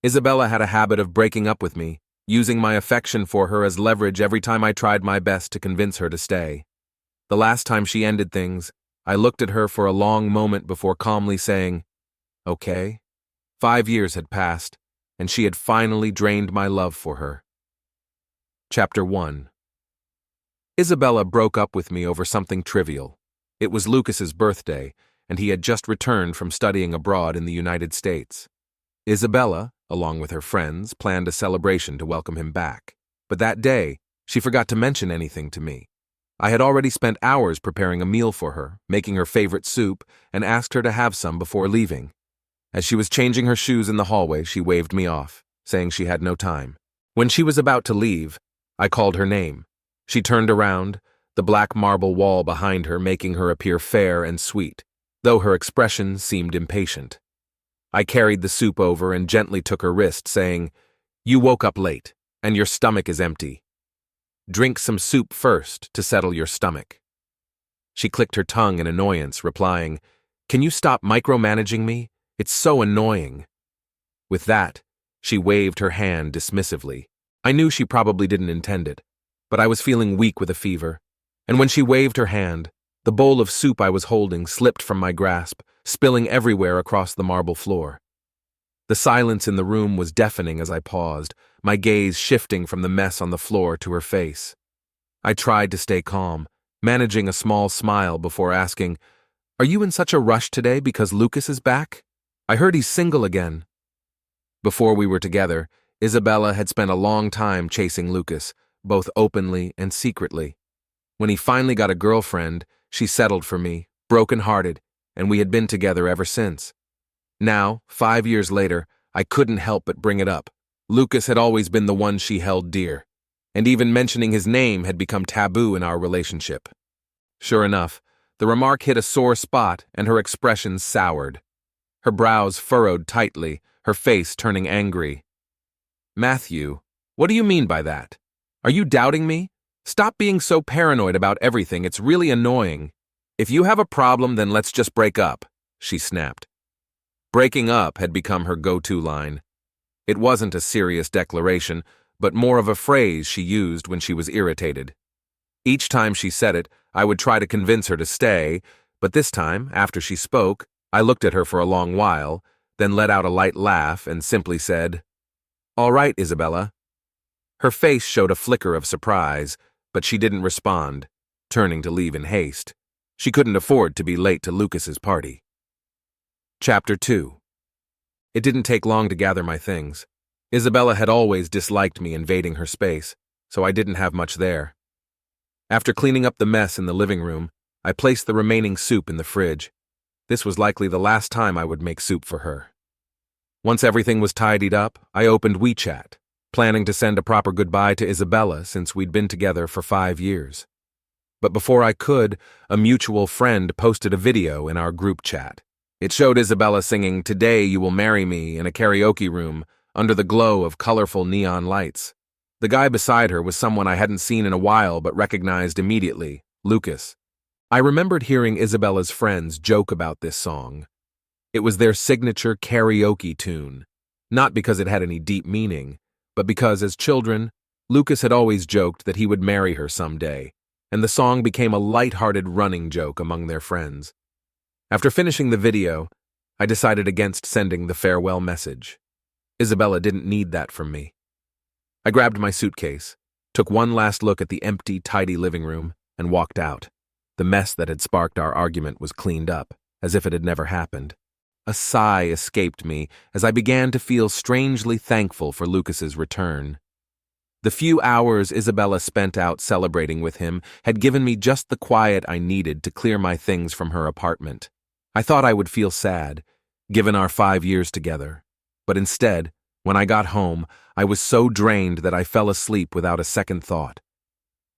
Isabella had a habit of breaking up with me, using my affection for her as leverage every time I tried my best to convince her to stay. The last time she ended things, I looked at her for a long moment before calmly saying, "Okay." 5 years had passed, and she had finally drained my love for her. Chapter 1. Isabella broke up with me over something trivial. It was Lucas's birthday, and he had just returned from studying abroad in the United States. Isabella, along with her friends, planned a celebration to welcome him back. But that day, she forgot to mention anything to me. I had already spent hours preparing a meal for her, making her favorite soup, and asked her to have some before leaving. As she was changing her shoes in the hallway, she waved me off, saying she had no time. When she was about to leave, I called her name. She turned around, the black marble wall behind her making her appear fair and sweet, though her expression seemed impatient. I carried the soup over and gently took her wrist, saying, "You woke up late, and your stomach is empty. Drink some soup first to settle your stomach." She clicked her tongue in annoyance, replying, "Can you stop micromanaging me? It's so annoying." With that, she waved her hand dismissively. I knew she probably didn't intend it, but I was feeling weak with a fever, and when she waved her hand, the bowl of soup I was holding slipped from my grasp, spilling everywhere across the marble floor. The silence in the room was deafening as I paused, my gaze shifting from the mess on the floor to her face. I tried to stay calm, managing a small smile before asking, "Are you in such a rush today because Lucas is back? I heard he's single again." Before we were together, Isabella had spent a long time chasing Lucas, both openly and secretly. When he finally got a girlfriend, she settled for me, broken-hearted, and we had been together ever since. Now, 5 years later, I couldn't help but bring it up. Lucas had always been the one she held dear, and even mentioning his name had become taboo in our relationship. Sure enough, the remark hit a sore spot and her expression soured. Her brows furrowed tightly, her face turning angry. "Matthew, what do you mean by that? Are you doubting me? Stop being so paranoid about everything, it's really annoying. If you have a problem, then let's just break up," she snapped. Breaking up had become her go-to line. It wasn't a serious declaration, but more of a phrase she used when she was irritated. Each time she said it, I would try to convince her to stay, but this time, after she spoke, I looked at her for a long while, then let out a light laugh and simply said, "All right, Isabella." Her face showed a flicker of surprise, but she didn't respond, turning to leave in haste. She couldn't afford to be late to Lucas's party. Chapter 2. It didn't take long to gather my things. Isabella had always disliked me invading her space, so I didn't have much there. After cleaning up the mess in the living room, I placed the remaining soup in the fridge. This was likely the last time I would make soup for her. Once everything was tidied up, I opened WeChat, planning to send a proper goodbye to Isabella since we'd been together for 5 years. But before I could, a mutual friend posted a video in our group chat. It showed Isabella singing "Today You Will Marry Me" in a karaoke room under the glow of colorful neon lights. The guy beside her was someone I hadn't seen in a while but recognized immediately, Lucas. I remembered hearing Isabella's friends joke about this song. It was their signature karaoke tune, not because it had any deep meaning, but because as children, Lucas had always joked that he would marry her someday, and the song became a light-hearted running joke among their friends. After finishing the video, I decided against sending the farewell message. Isabella didn't need that from me. I grabbed my suitcase, took one last look at the empty, tidy living room, and walked out. The mess that had sparked our argument was cleaned up, as if it had never happened. A sigh escaped me as I began to feel strangely thankful for Lucas's return. The few hours Isabella spent out celebrating with him had given me just the quiet I needed to clear my things from her apartment. I thought I would feel sad, given our 5 years together. But instead, when I got home, I was so drained that I fell asleep without a second thought.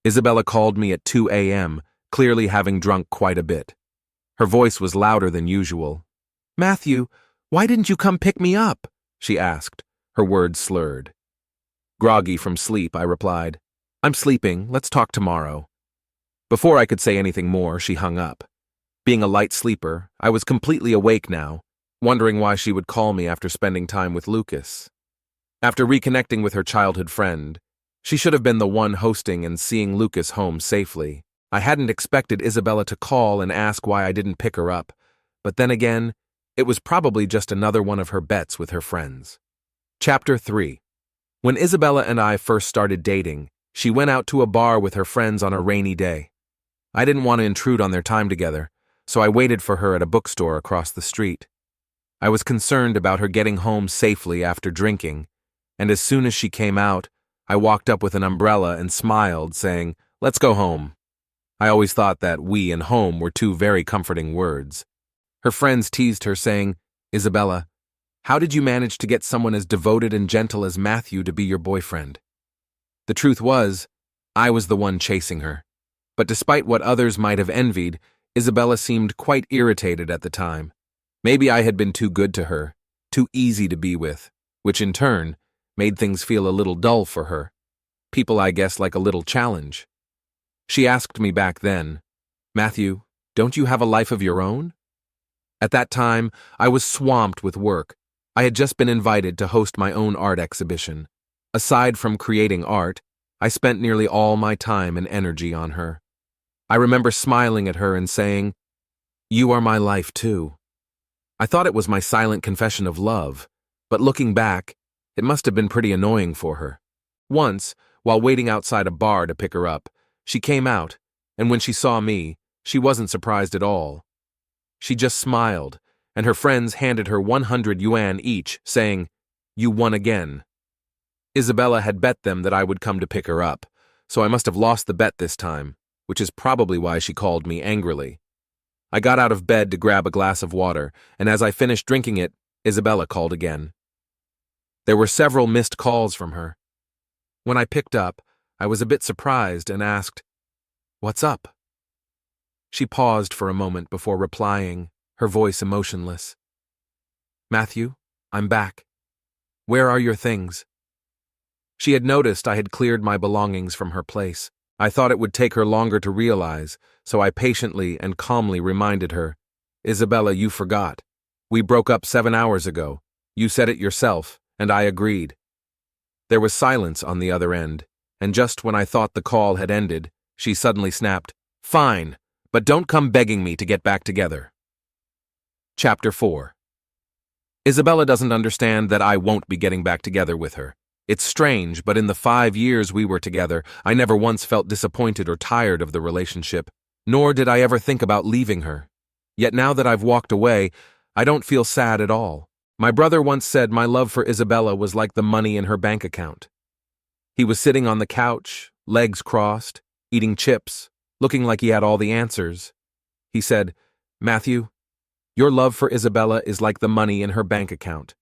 Isabella called me at 2 a.m., clearly having drunk quite a bit. Her voice was louder than usual. "Matthew, why didn't you come pick me up?" she asked, her words slurred. Groggy from sleep, I replied, "I'm sleeping, let's talk tomorrow." Before I could say anything more, she hung up. Being a light sleeper, I was completely awake now, wondering why she would call me after spending time with Lucas. After reconnecting with her childhood friend, she should have been the one hosting and seeing Lucas home safely. I hadn't expected Isabella to call and ask why I didn't pick her up, but then again, it was probably just another one of her bets with her friends. Chapter 3. When Isabella and I first started dating, she went out to a bar with her friends on a rainy day. I didn't want to intrude on their time together, so I waited for her at a bookstore across the street. I was concerned about her getting home safely after drinking, and as soon as she came out, I walked up with an umbrella and smiled, saying, "Let's go home." I always thought that "we" and "home" were two very comforting words. Her friends teased her, saying, "Isabella, how did you manage to get someone as devoted and gentle as Matthew to be your boyfriend?" The truth was, I was the one chasing her. But despite what others might have envied, Isabella seemed quite irritated at the time. Maybe I had been too good to her, too easy to be with, which in turn made things feel a little dull for her. People, I guess, like a little challenge. She asked me back then, "Matthew, don't you have a life of your own?" At that time, I was swamped with work. I had just been invited to host my own art exhibition. Aside from creating art, I spent nearly all my time and energy on her. I remember smiling at her and saying, "You are my life too." I thought it was my silent confession of love, but looking back, it must have been pretty annoying for her. Once, while waiting outside a bar to pick her up, she came out, and when she saw me, she wasn't surprised at all. She just smiled, and her friends handed her 100 yuan each, saying, "You won again." Isabella had bet them that I would come to pick her up, so I must have lost the bet this time, which is probably why she called me angrily. I got out of bed to grab a glass of water, and as I finished drinking it, Isabella called again. There were several missed calls from her. When I picked up, I was a bit surprised and asked, "What's up?" She paused for a moment before replying, her voice emotionless. "Matthew, I'm back. Where are your things?" She had noticed I had cleared my belongings from her place. I thought it would take her longer to realize, so I patiently and calmly reminded her, "Isabella, you forgot. We broke up 7 hours ago. You said it yourself, and I agreed." There was silence on the other end, and just when I thought the call had ended, she suddenly snapped, "Fine, but don't come begging me to get back together." Chapter 4. Isabella doesn't understand that I won't be getting back together with her. It's strange, but in the 5 years we were together, I never once felt disappointed or tired of the relationship, nor did I ever think about leaving her. Yet now that I've walked away, I don't feel sad at all. My brother once said my love for Isabella was like the money in her bank account. He was sitting on the couch, legs crossed, eating chips, looking like he had all the answers. He said, "Matthew, your love for Isabella is like the money in her bank account.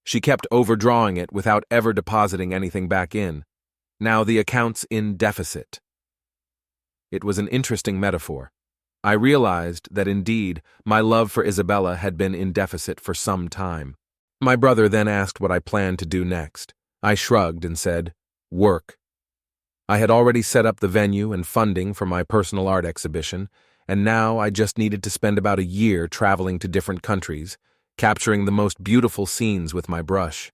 She kept overdrawing it without ever depositing anything back in. Now the account's in deficit." It was an interesting metaphor. I realized that indeed my love for Isabella had been in deficit for some time. My brother then asked what I planned to do next. I shrugged and said, "Work." I had already set up the venue and funding for my personal art exhibition, and now I just needed to spend about a year traveling to different countries, capturing the most beautiful scenes with my brush.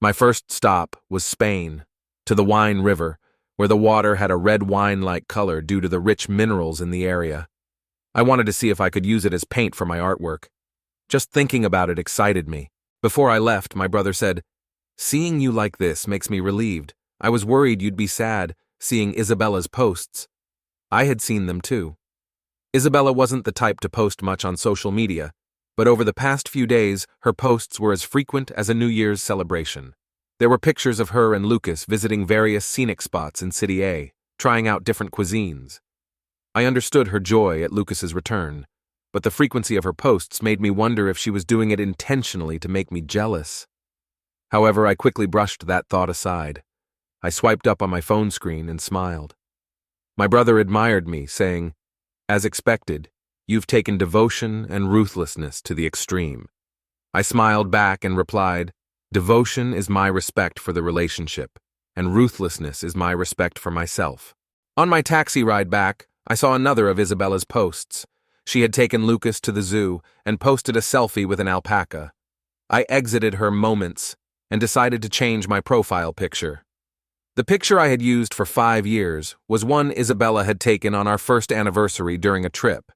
My first stop was Spain, to the Wine River, where the water had a red wine-like color due to the rich minerals in the area. I wanted to see if I could use it as paint for my artwork. Just thinking about it excited me. Before I left, my brother said, "Seeing you like this makes me relieved. I was worried you'd be sad, seeing Isabella's posts." I had seen them too. Isabella wasn't the type to post much on social media, but over the past few days, her posts were as frequent as a New Year's celebration. There were pictures of her and Lucas visiting various scenic spots in City A, trying out different cuisines. I understood her joy at Lucas's return, but the frequency of her posts made me wonder if she was doing it intentionally to make me jealous. However, I quickly brushed that thought aside. I swiped up on my phone screen and smiled. My brother admired me, saying, "As expected, you've taken devotion and ruthlessness to the extreme." I smiled back and replied, "Devotion is my respect for the relationship, and ruthlessness is my respect for myself." On my taxi ride back, I saw another of Isabella's posts. She had taken Lucas to the zoo and posted a selfie with an alpaca. I exited her moments and decided to change my profile picture. The picture I had used for 5 years was one Isabella had taken on our first anniversary during a trip.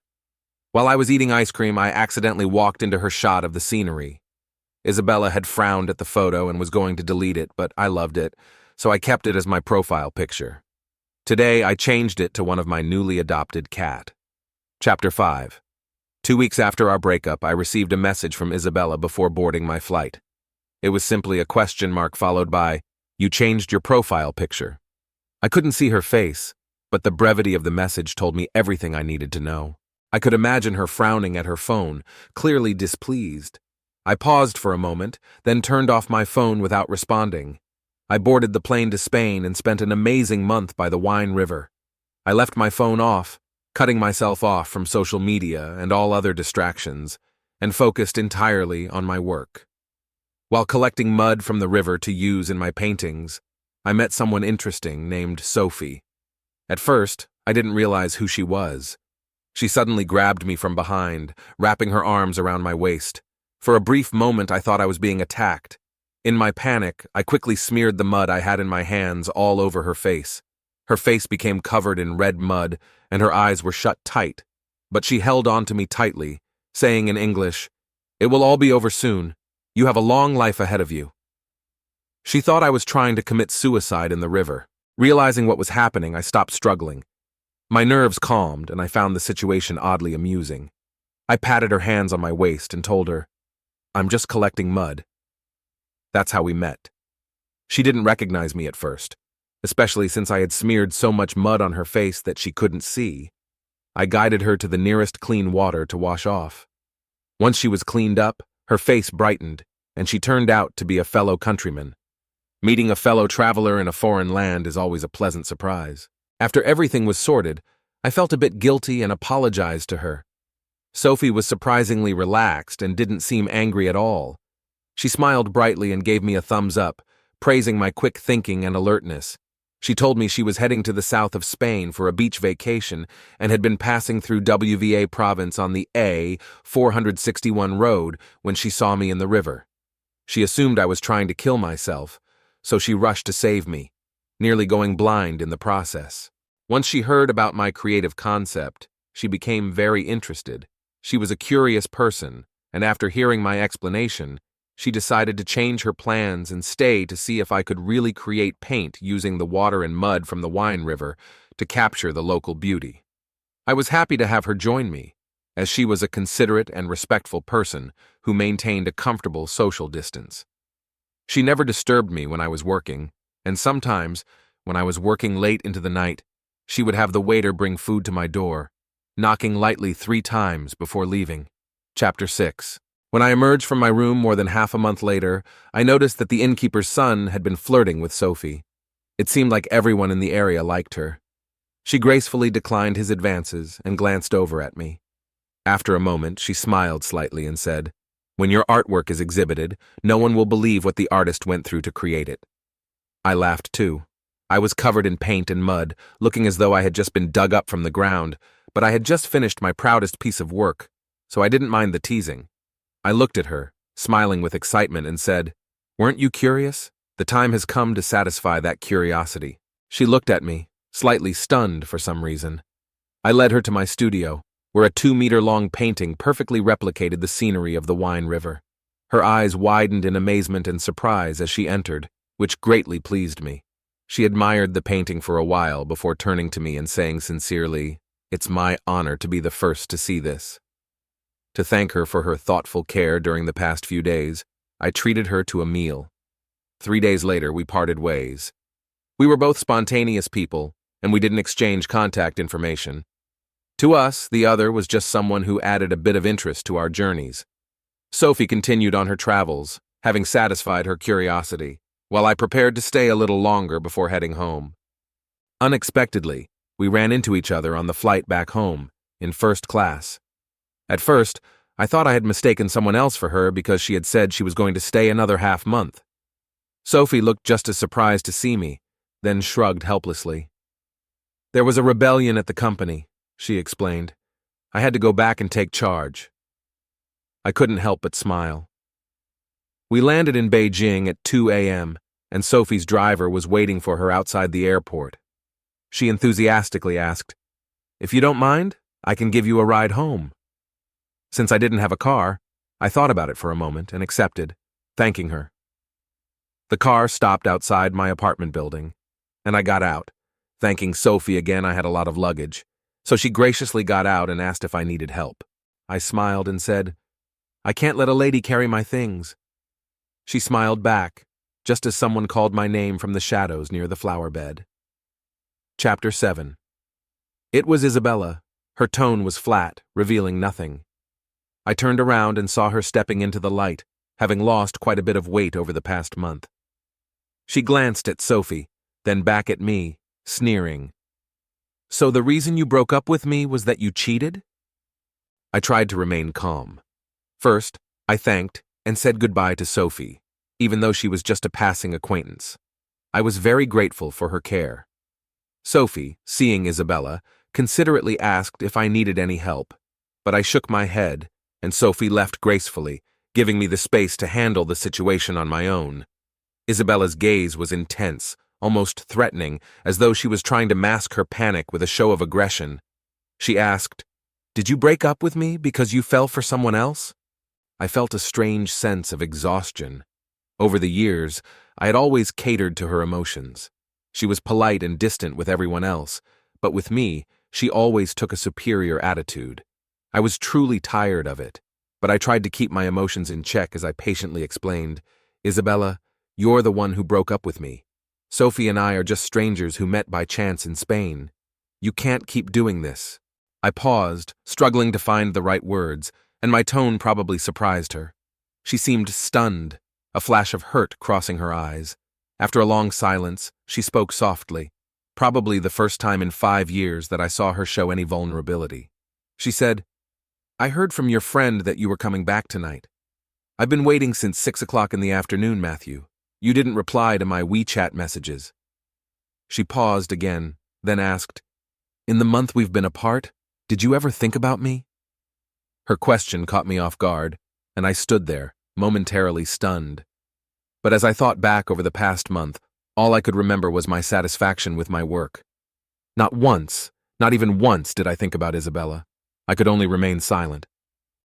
While I was eating ice cream, I accidentally walked into her shot of the scenery. Isabella had frowned at the photo and was going to delete it, but I loved it, so I kept it as my profile picture. Today, I changed it to one of my newly adopted cat. Chapter 5. 2 weeks after our breakup, I received a message from Isabella before boarding my flight. It was simply a question mark followed by, "You changed your profile picture." I couldn't see her face, but the brevity of the message told me everything I needed to know. I could imagine her frowning at her phone, clearly displeased. I paused for a moment, then turned off my phone without responding. I boarded the plane to Spain and spent an amazing month by the Wine River. I left my phone off, cutting myself off from social media and all other distractions, and focused entirely on my work. While collecting mud from the river to use in my paintings, I met someone interesting named Sophie. At first, I didn't realize who she was. She suddenly grabbed me from behind, wrapping her arms around my waist. For a brief moment, I thought I was being attacked. In my panic, I quickly smeared the mud I had in my hands all over her face. Her face became covered in red mud, and her eyes were shut tight. But she held on to me tightly, saying in English, "It will all be over soon. You have a long life ahead of you." She thought I was trying to commit suicide in the river. Realizing what was happening, I stopped struggling. My nerves calmed, and I found the situation oddly amusing. I patted her hands on my waist and told her, "I'm just collecting mud." That's how we met. She didn't recognize me at first, especially since I had smeared so much mud on her face that she couldn't see. I guided her to the nearest clean water to wash off. Once she was cleaned up, her face brightened, and she turned out to be a fellow countryman. Meeting a fellow traveler in a foreign land is always a pleasant surprise. After everything was sorted, I felt a bit guilty and apologized to her. Sophie was surprisingly relaxed and didn't seem angry at all. She smiled brightly and gave me a thumbs up, praising my quick thinking and alertness. She told me she was heading to the south of Spain for a beach vacation and had been passing through WVA province on the A461 road when she saw me in the river. She assumed I was trying to kill myself, so she rushed to save me, nearly going blind in the process. Once she heard about my creative concept, she became very interested. She was a curious person, and after hearing my explanation, she decided to change her plans and stay to see if I could really create paint using the water and mud from the Wine River to capture the local beauty. I was happy to have her join me, as she was a considerate and respectful person who maintained a comfortable social distance. She never disturbed me when I was working, and sometimes, when I was working late into the night, she would have the waiter bring food to my door, knocking lightly 3 times before leaving. Chapter 6. When I emerged from my room more than half a month later, I noticed that the innkeeper's son had been flirting with Sophie. It seemed like everyone in the area liked her. She gracefully declined his advances and glanced over at me. After a moment, she smiled slightly and said, "When your artwork is exhibited, no one will believe what the artist went through to create it." I laughed too. I was covered in paint and mud, looking as though I had just been dug up from the ground, but I had just finished my proudest piece of work, so I didn't mind the teasing. I looked at her, smiling with excitement, and said, "Weren't you curious? The time has come to satisfy that curiosity." She looked at me, slightly stunned for some reason. I led her to my studio, where a 2-meter-long painting perfectly replicated the scenery of the Wine River. Her eyes widened in amazement and surprise as she entered, which greatly pleased me. She admired the painting for a while before turning to me and saying sincerely, "It's my honor to be the first to see this." To thank her for her thoughtful care during the past few days, I treated her to a meal. 3 days later, we parted ways. We were both spontaneous people, and we didn't exchange contact information. To us, the other was just someone who added a bit of interest to our journeys. Sophie continued on her travels, having satisfied her curiosity, while I prepared to stay a little longer before heading home. Unexpectedly, we ran into each other on the flight back home, in first class. At first, I thought I had mistaken someone else for her because she had said she was going to stay another half-month. Sophie looked just as surprised to see me, then shrugged helplessly. "There was a rebellion at the company," she explained. "I had to go back and take charge." I couldn't help but smile. We landed in Beijing at 2 a.m., and Sophie's driver was waiting for her outside the airport. She enthusiastically asked, "If you don't mind, I can give you a ride home." Since I didn't have a car, I thought about it for a moment and accepted, thanking her. The car stopped outside my apartment building, and I got out, thanking Sophie again. I had a lot of luggage, so she graciously got out and asked if I needed help. I smiled and said, "I can't let a lady carry my things." She smiled back, just as someone called my name from the shadows near the flower bed. Chapter 7. It was Isabella. Her tone was flat, revealing nothing. I turned around and saw her stepping into the light, having lost quite a bit of weight over the past month. She glanced at Sophie, then back at me, sneering. "So the reason you broke up with me was that you cheated?" I tried to remain calm. First, I thanked and said goodbye to Sophie, even though she was just a passing acquaintance. I was very grateful for her care. Sophie, seeing Isabella, considerately asked if I needed any help, but I shook my head, and Sophie left gracefully, giving me the space to handle the situation on my own. Isabella's gaze was intense, almost threatening, as though she was trying to mask her panic with a show of aggression. She asked, "Did you break up with me because you fell for someone else?" I felt a strange sense of exhaustion. Over the years, I had always catered to her emotions. She was polite and distant with everyone else, but with me, she always took a superior attitude. I was truly tired of it, but I tried to keep my emotions in check as I patiently explained, "Isabella, you're the one who broke up with me. Sophie and I are just strangers who met by chance in Spain. You can't keep doing this." I paused, struggling to find the right words, and my tone probably surprised her. She seemed stunned, a flash of hurt crossing her eyes. After a long silence, she spoke softly, probably the first time in 5 years that I saw her show any vulnerability. She said, "I heard from your friend that you were coming back tonight. I've been waiting since 6 o'clock in the afternoon, Matthew. You didn't reply to my WeChat messages." She paused again, then asked, "In the month we've been apart, did you ever think about me?" Her question caught me off guard, and I stood there, momentarily stunned. But as I thought back over the past month, all I could remember was my satisfaction with my work. Not once, not even once, did I think about Isabella. I could only remain silent.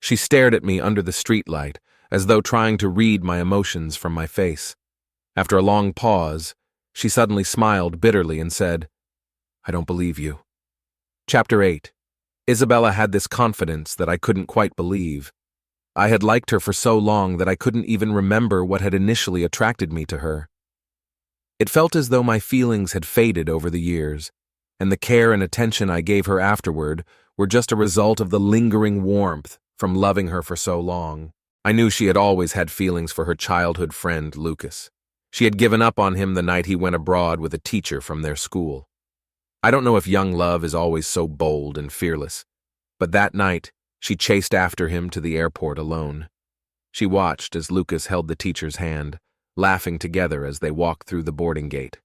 She stared at me under the streetlight, as though trying to read my emotions from my face. After a long pause, she suddenly smiled bitterly and said, "I don't believe you." Chapter 8. Isabella had this confidence that I couldn't quite believe. I had liked her for so long that I couldn't even remember what had initially attracted me to her. It felt as though my feelings had faded over the years, and the care and attention I gave her afterward were just a result of the lingering warmth from loving her for so long. I knew she had always had feelings for her childhood friend, Lucas. She had given up on him the night he went abroad with a teacher from their school. I don't know if young love is always so bold and fearless, but that night, she chased after him to the airport alone. She watched as Lucas held the teacher's hand, laughing together as they walked through the boarding gate.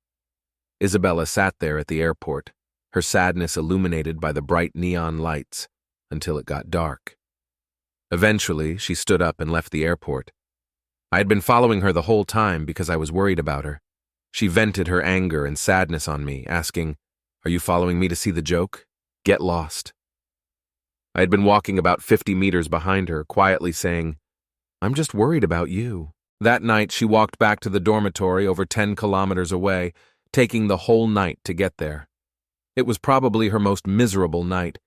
Isabella sat there at the airport, her sadness illuminated by the bright neon lights, until it got dark. Eventually, she stood up and left the airport. I had been following her the whole time because I was worried about her. She vented her anger and sadness on me, asking, "Are you following me to see the joke? Get lost." I had been walking about 50 meters behind her, quietly saying, "I'm just worried about you." That night, she walked back to the dormitory over 10 kilometers away, taking the whole night to get there. It was probably her most miserable night,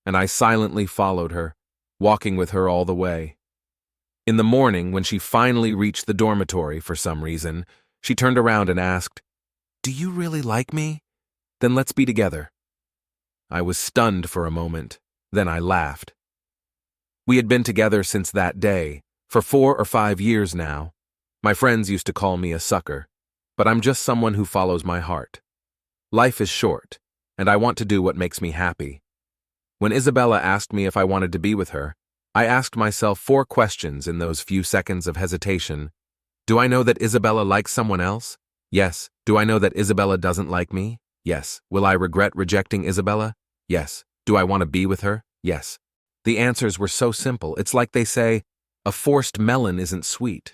and I silently followed her, walking with her all the way. In the morning, when she finally reached the dormitory for some reason, she turned around and asked, "Do you really like me? Then let's be together." I was stunned for a moment, then I laughed. We had been together since that day, for 4 or 5 years now. My friends used to call me a sucker, but I'm just someone who follows my heart. Life is short, and I want to do what makes me happy. When Isabella asked me if I wanted to be with her, I asked myself 4 questions in those few seconds of hesitation. Do I know that Isabella likes someone else? Yes. Do I know that Isabella doesn't like me? Yes. Will I regret rejecting Isabella? Yes. Do I want to be with her? Yes. The answers were so simple. It's like they say, a forced melon isn't sweet.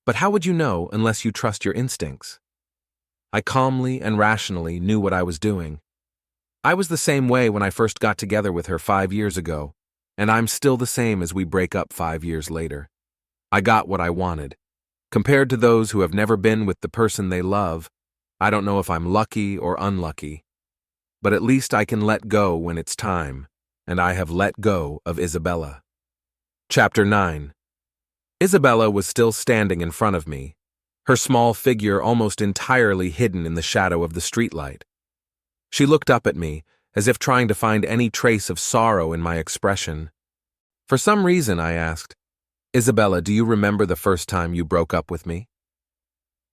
But how would you know unless you trust your instincts? I calmly and rationally knew what I was doing. I was the same way when I first got together with her 5 years ago, and I'm still the same as we break up 5 years later. I got what I wanted. Compared to those who have never been with the person they love, I don't know if I'm lucky or unlucky. But at least I can let go when it's time, and I have let go of Isabella. Chapter 9. Isabella was still standing in front of me, her small figure almost entirely hidden in the shadow of the streetlight. She looked up at me, as if trying to find any trace of sorrow in my expression. For some reason, I asked, "Isabella, do you remember the first time you broke up with me?"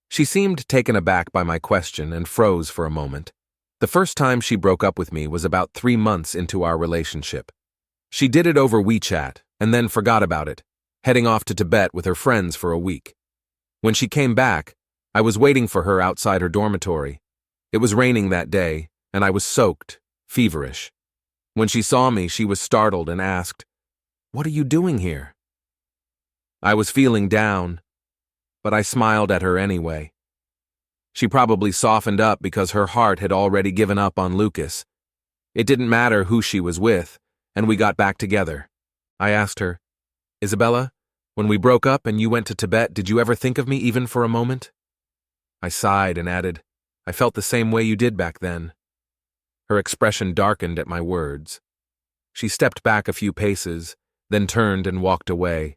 She seemed taken aback by my question and froze for a moment. The first time she broke up with me was about 3 months into our relationship. She did it over WeChat and then forgot about it, heading off to Tibet with her friends for a week. When she came back, I was waiting for her outside her dormitory. It was raining that day, and I was soaked, feverish. When she saw me, she was startled and asked, "What are you doing here?" I was feeling down, but I smiled at her anyway. She probably softened up because her heart had already given up on Lucas. It didn't matter who she was with, and we got back together. I asked her, "Isabella, when we broke up and you went to Tibet, did you ever think of me even for a moment?" I sighed and added, "I felt the same way you did back then." Her expression darkened at my words. She stepped back a few paces, then turned and walked away.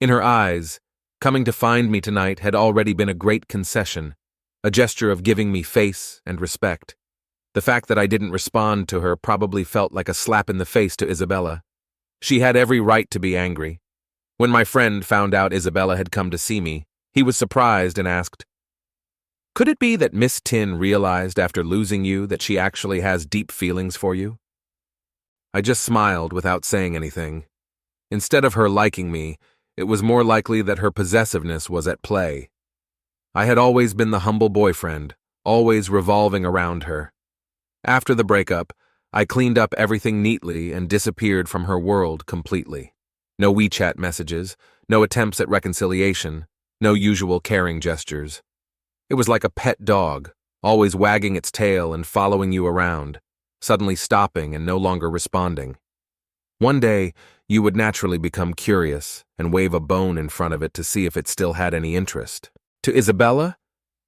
In her eyes, coming to find me tonight had already been a great concession, a gesture of giving me face and respect. The fact that I didn't respond to her probably felt like a slap in the face to Isabella. She had every right to be angry. When my friend found out Isabella had come to see me, he was surprised and asked, "Could it be that Miss Tin realized after losing you that she actually has deep feelings for you?" I just smiled without saying anything. Instead of her liking me, it was more likely that her possessiveness was at play. I had always been the humble boyfriend, always revolving around her. After the breakup, I cleaned up everything neatly and disappeared from her world completely. No WeChat messages, no attempts at reconciliation, no usual caring gestures. It was like a pet dog, always wagging its tail and following you around, suddenly stopping and no longer responding. One day, you would naturally become curious and wave a bone in front of it to see if it still had any interest. To Isabella,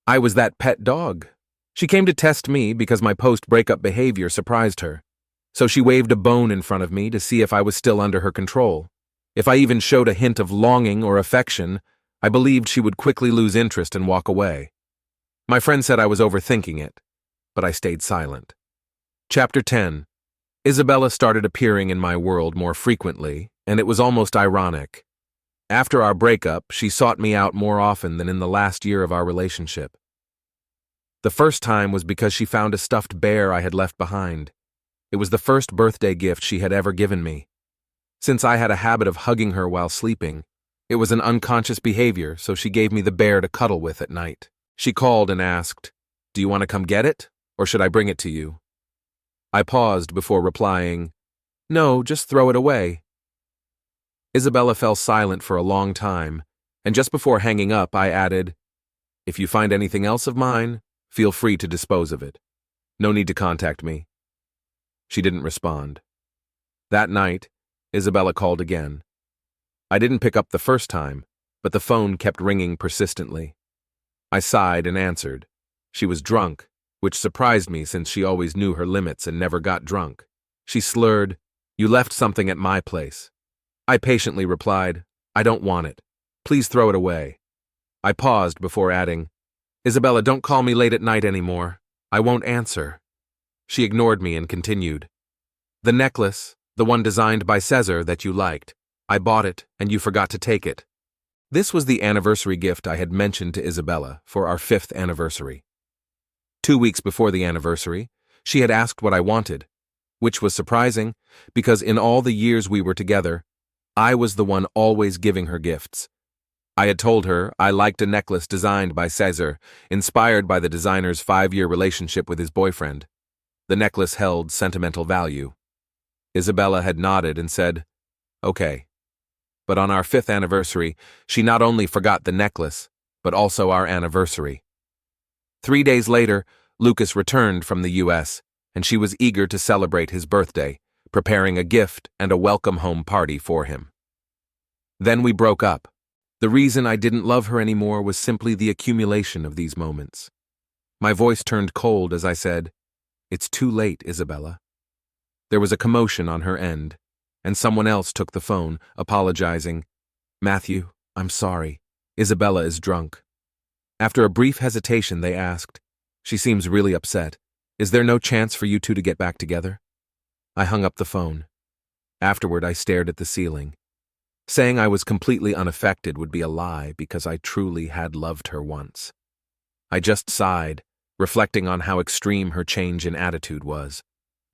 I was that pet dog. She came to test me because my post-breakup behavior surprised her. So she waved a bone in front of me to see if I was still under her control. If I even showed a hint of longing or affection, I believed she would quickly lose interest and walk away. My friend said I was overthinking it, but I stayed silent. Chapter 10. Isabella started appearing in my world more frequently, and it was almost ironic. After our breakup, she sought me out more often than in the last year of our relationship. The first time was because she found a stuffed bear I had left behind. It was the first birthday gift she had ever given me. Since I had a habit of hugging her while sleeping, it was an unconscious behavior, so she gave me the bear to cuddle with at night. She called and asked, "Do you want to come get it, or should I bring it to you?" I paused before replying, "No, just throw it away." Isabella fell silent for a long time, and just before hanging up, I added, "If you find anything else of mine, feel free to dispose of it. No need to contact me." She didn't respond. That night, Isabella called again. I didn't pick up the first time, but the phone kept ringing persistently. I sighed and answered. She was drunk, which surprised me since she always knew her limits and never got drunk. She slurred, "You left something at my place." I patiently replied, "I don't want it. Please throw it away." I paused before adding, "Isabella, don't call me late at night anymore. I won't answer." She ignored me and continued, "The necklace, the one designed by Cesar that you liked. I bought it, and you forgot to take it." This was the anniversary gift I had mentioned to Isabella for our 5th anniversary. 2 weeks before the anniversary, she had asked what I wanted, which was surprising because in all the years we were together, I was the one always giving her gifts. I had told her I liked a necklace designed by Cesar, inspired by the designer's 5-year relationship with his boyfriend. The necklace held sentimental value. Isabella had nodded and said, "Okay." But on our 5th anniversary, she not only forgot the necklace, but also our anniversary. 3 days later, Lucas returned from the US, and she was eager to celebrate his birthday, preparing a gift and a welcome home party for him. Then we broke up. The reason I didn't love her anymore was simply the accumulation of these moments. My voice turned cold as I said, "It's too late, Isabella." There was a commotion on her end, and someone else took the phone, apologizing. "Matthew, I'm sorry. Isabella is drunk." After a brief hesitation, they asked, "She seems really upset. Is there no chance for you two to get back together?" I hung up the phone. Afterward, I stared at the ceiling. Saying I was completely unaffected would be a lie because I truly had loved her once. I just sighed, reflecting on how extreme her change in attitude was.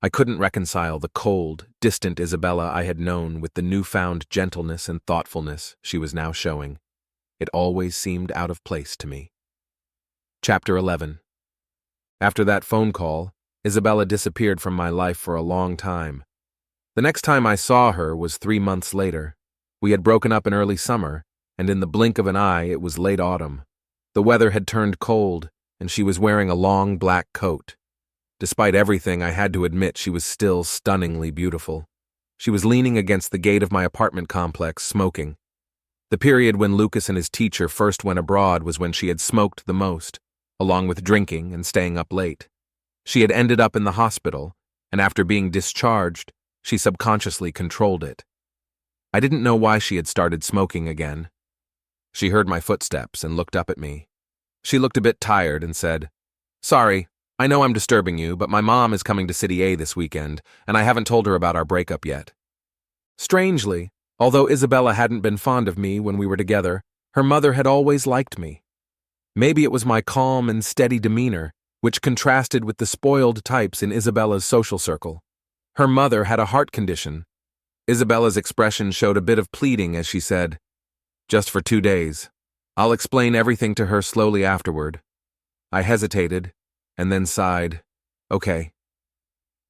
I couldn't reconcile the cold, distant Isabella I had known with the newfound gentleness and thoughtfulness she was now showing. It always seemed out of place to me. Chapter 11. After that phone call, Isabella disappeared from my life for a long time. The next time I saw her was 3 months later. We had broken up in early summer, and in the blink of an eye it was late autumn. The weather had turned cold, and she was wearing a long black coat. Despite everything, I had to admit she was still stunningly beautiful. She was leaning against the gate of my apartment complex, smoking. The period when Lucas and his teacher first went abroad was when she had smoked the most, along with drinking and staying up late. She had ended up in the hospital, and after being discharged, she subconsciously controlled it. I didn't know why she had started smoking again. She heard my footsteps and looked up at me. She looked a bit tired and said, "Sorry, I know I'm disturbing you, but my mom is coming to City A this weekend, and I haven't told her about our breakup yet." Strangely, although Isabella hadn't been fond of me when we were together, her mother had always liked me. Maybe it was my calm and steady demeanor, which contrasted with the spoiled types in Isabella's social circle. Her mother had a heart condition. Isabella's expression showed a bit of pleading as she said, "Just for 2 days. I'll explain everything to her slowly afterward." I hesitated, and then sighed, "Okay."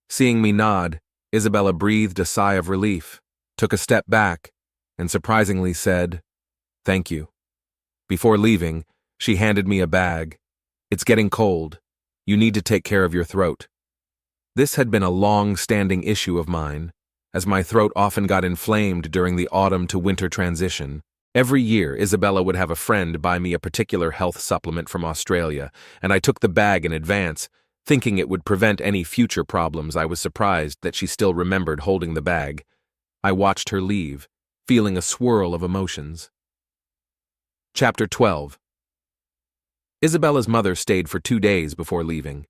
Seeing me nod, Isabella breathed a sigh of relief, took a step back, and surprisingly said, "Thank you." Before leaving, she handed me a bag. "It's getting cold. You need to take care of your throat." This had been a long-standing issue of mine, as my throat often got inflamed during the autumn to winter transition. Every year, Isabella would have a friend buy me a particular health supplement from Australia, and I took the bag in advance, thinking it would prevent any future problems. I was surprised that she still remembered holding the bag. I watched her leave, feeling a swirl of emotions. Chapter 12. Isabella's mother stayed for 2 days before leaving.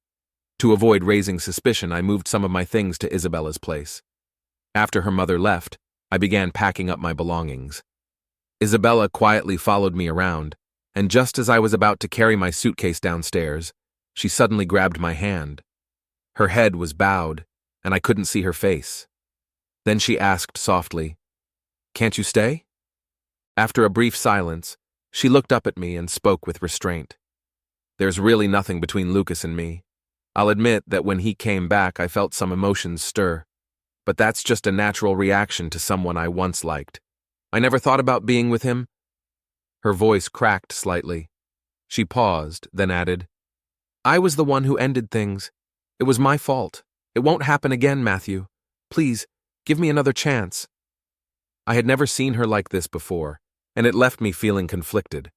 To avoid raising suspicion, I moved some of my things to Isabella's place. After her mother left, I began packing up my belongings. Isabella quietly followed me around, and just as I was about to carry my suitcase downstairs, she suddenly grabbed my hand. Her head was bowed, and I couldn't see her face. Then she asked softly, "Can't you stay?" After a brief silence, she looked up at me and spoke with restraint. "There's really nothing between Lucas and me. I'll admit that when he came back, I felt some emotions stir. But that's just a natural reaction to someone I once liked. I never thought about being with him." Her voice cracked slightly. She paused, then added, "I was the one who ended things. It was my fault. It won't happen again, Matthew. Please, give me another chance." I had never seen her like this before, and it left me feeling conflicted.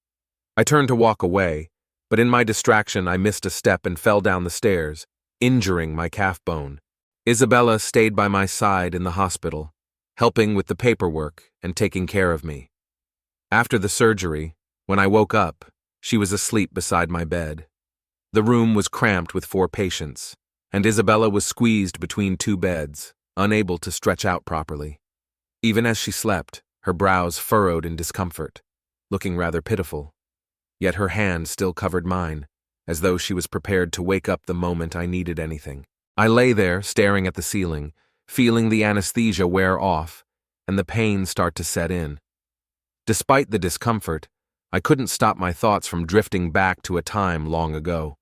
I turned to walk away, but in my distraction I missed a step and fell down the stairs, injuring my calf bone. Isabella stayed by my side in the hospital, helping with the paperwork and taking care of me. After the surgery, when I woke up, she was asleep beside my bed. The room was cramped with 4 patients, and Isabella was squeezed between 2 beds, unable to stretch out properly. Even as she slept, her brows furrowed in discomfort, looking rather pitiful. Yet her hand still covered mine, as though she was prepared to wake up the moment I needed anything. I lay there, staring at the ceiling, feeling the anesthesia wear off and the pain start to set in. Despite the discomfort, I couldn't stop my thoughts from drifting back to a time long ago.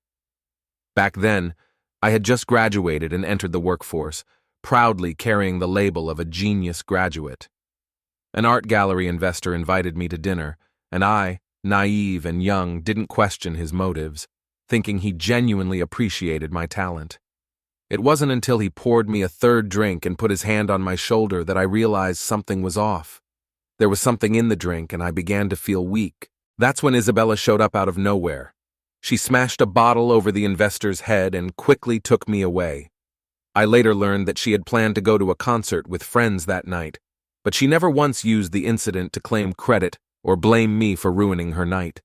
Back then, I had just graduated and entered the workforce, proudly carrying the label of a genius graduate. An art gallery investor invited me to dinner, and I, naive and young, didn't question his motives, thinking he genuinely appreciated my talent. It wasn't until he poured me a third drink and put his hand on my shoulder that I realized something was off. There was something in the drink and I began to feel weak. That's when Isabella showed up out of nowhere. She smashed a bottle over the investor's head and quickly took me away. I later learned that she had planned to go to a concert with friends that night, but she never once used the incident to claim credit or blame me for ruining her night.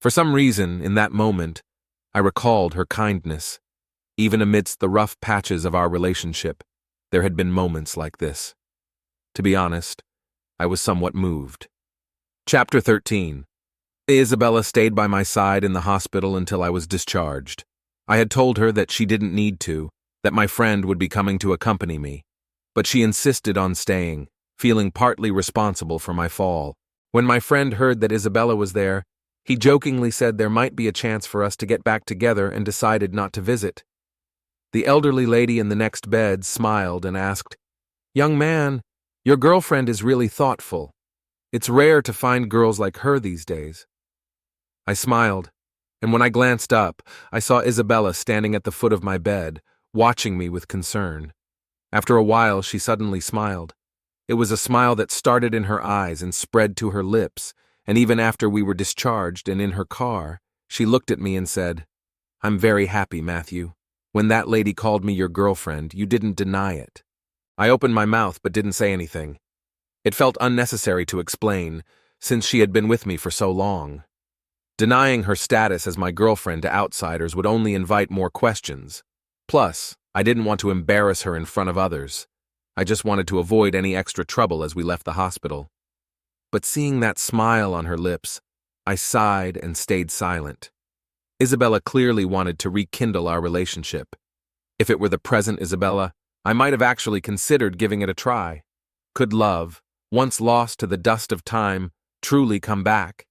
For some reason, in that moment, I recalled her kindness. Even amidst the rough patches of our relationship, there had been moments like this. To be honest, I was somewhat moved. Chapter 13. Isabella stayed by my side in the hospital until I was discharged. I had told her that she didn't need to, that my friend would be coming to accompany me, but she insisted on staying, feeling partly responsible for my fall. When my friend heard that Isabella was there, he jokingly said there might be a chance for us to get back together and decided not to visit. The elderly lady in the next bed smiled and asked, "Young man, your girlfriend is really thoughtful. It's rare to find girls like her these days." I smiled, and when I glanced up, I saw Isabella standing at the foot of my bed, watching me with concern. After a while, she suddenly smiled. It was a smile that started in her eyes and spread to her lips, and even after we were discharged and in her car, she looked at me and said, "I'm very happy, Matthew. When that lady called me your girlfriend, you didn't deny it." I opened my mouth but didn't say anything. It felt unnecessary to explain, since she had been with me for so long. Denying her status as my girlfriend to outsiders would only invite more questions. Plus, I didn't want to embarrass her in front of others. I just wanted to avoid any extra trouble as we left the hospital. But seeing that smile on her lips, I sighed and stayed silent. Isabella clearly wanted to rekindle our relationship. If it were the present Isabella, I might have actually considered giving it a try. Could love, once lost to the dust of time, truly come back?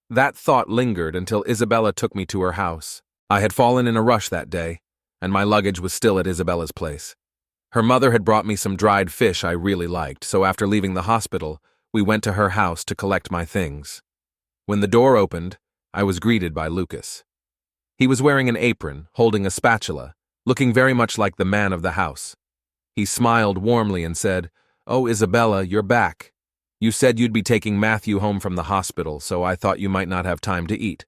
That thought lingered until Isabella took me to her house. I had fallen in a rush that day, and my luggage was still at Isabella's place. Her mother had brought me some dried fish I really liked, so after leaving the hospital, we went to her house to collect my things. When the door opened, I was greeted by Lucas. He was wearing an apron, holding a spatula, looking very much like the man of the house. He smiled warmly and said, "Oh, Isabella, you're back. You said you'd be taking Matthew home from the hospital, so I thought you might not have time to eat.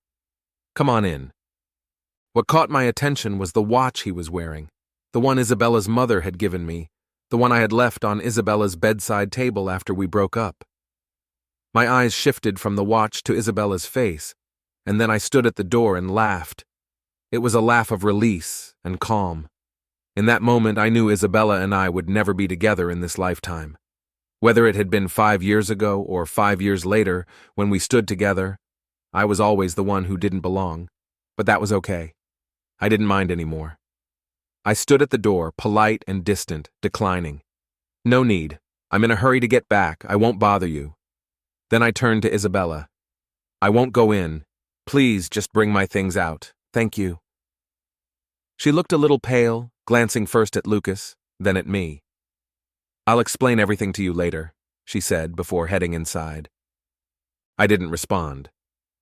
Come on in." What caught my attention was the watch he was wearing, the one Isabella's mother had given me, the one I had left on Isabella's bedside table after we broke up. My eyes shifted from the watch to Isabella's face, and then I stood at the door and laughed. It was a laugh of release and calm. In that moment, I knew Isabella and I would never be together in this lifetime. Whether it had been 5 years ago or 5 years later, when we stood together, I was always the one who didn't belong, but that was okay. I didn't mind anymore. I stood at the door, polite and distant, declining. "No need. I'm in a hurry to get back. I won't bother you." Then I turned to Isabella. "I won't go in. Please just bring my things out. Thank you." She looked a little pale, glancing first at Lucas, then at me. "I'll explain everything to you later," she said before heading inside. I didn't respond.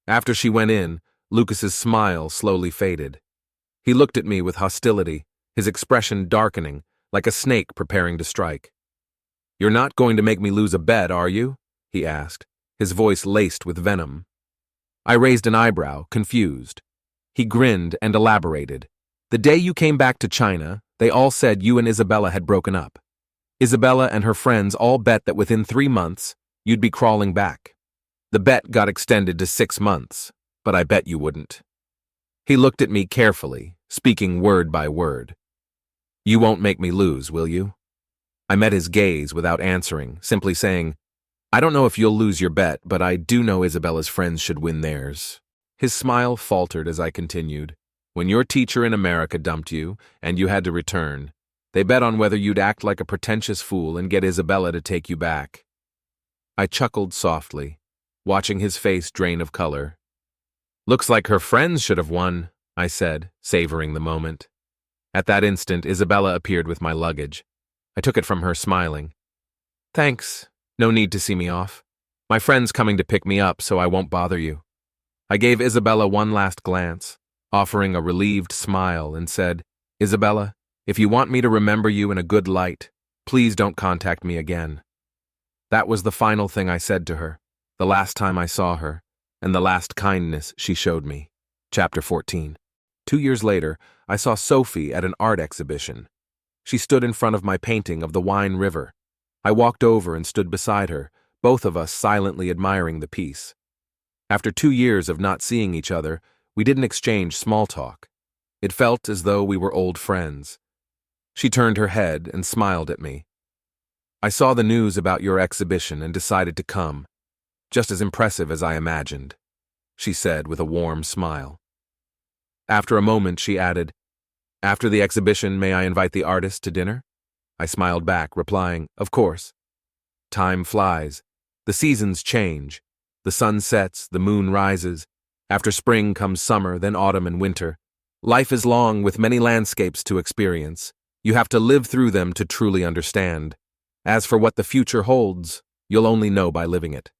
After she went in, Lucas's smile slowly faded. He looked at me with hostility, his expression darkening, like a snake preparing to strike. "You're not going to make me lose a bet, are you?" he asked, his voice laced with venom. I raised an eyebrow, confused. He grinned and elaborated. "The day you came back to China, they all said you and Isabella had broken up. Isabella and her friends all bet that within 3 months, you'd be crawling back. The bet got extended to 6 months, but I bet you wouldn't." He looked at me carefully, speaking word by word. "You won't make me lose, will you?" I met his gaze without answering, simply saying, "I don't know if you'll lose your bet, but I do know Isabella's friends should win theirs." His smile faltered as I continued. "When your teacher in America dumped you, and you had to return, they bet on whether you'd act like a pretentious fool and get Isabella to take you back." I chuckled softly, watching his face drain of color. "Looks like her friends should have won," I said, savoring the moment. At that instant, Isabella appeared with my luggage. I took it from her, smiling. "Thanks. No need to see me off. My friend's coming to pick me up, so I won't bother you. I gave Isabella one last glance, offering a relieved smile, and said, Isabella, if you want me to remember you in a good light, please don't contact me again. That was the final thing I said to her, the last time I saw her, and the last kindness she showed me. Chapter 14. 2 years later, I saw Sophie at an art exhibition. She stood in front of my painting of the Wine River. I walked over and stood beside her, both of us silently admiring the piece. After 2 years of not seeing each other, we didn't exchange small talk. It felt as though we were old friends. She turned her head and smiled at me. I saw the news about your exhibition and decided to come. Just as impressive as I imagined, she said with a warm smile. After a moment, she added, After the exhibition, may I invite the artist to dinner? I smiled back, replying, Of course. Time flies. The seasons change. The sun sets, the moon rises. After spring comes summer, then autumn and winter. Life is long with many landscapes to experience. You have to live through them to truly understand. As for what the future holds, you'll only know by living it.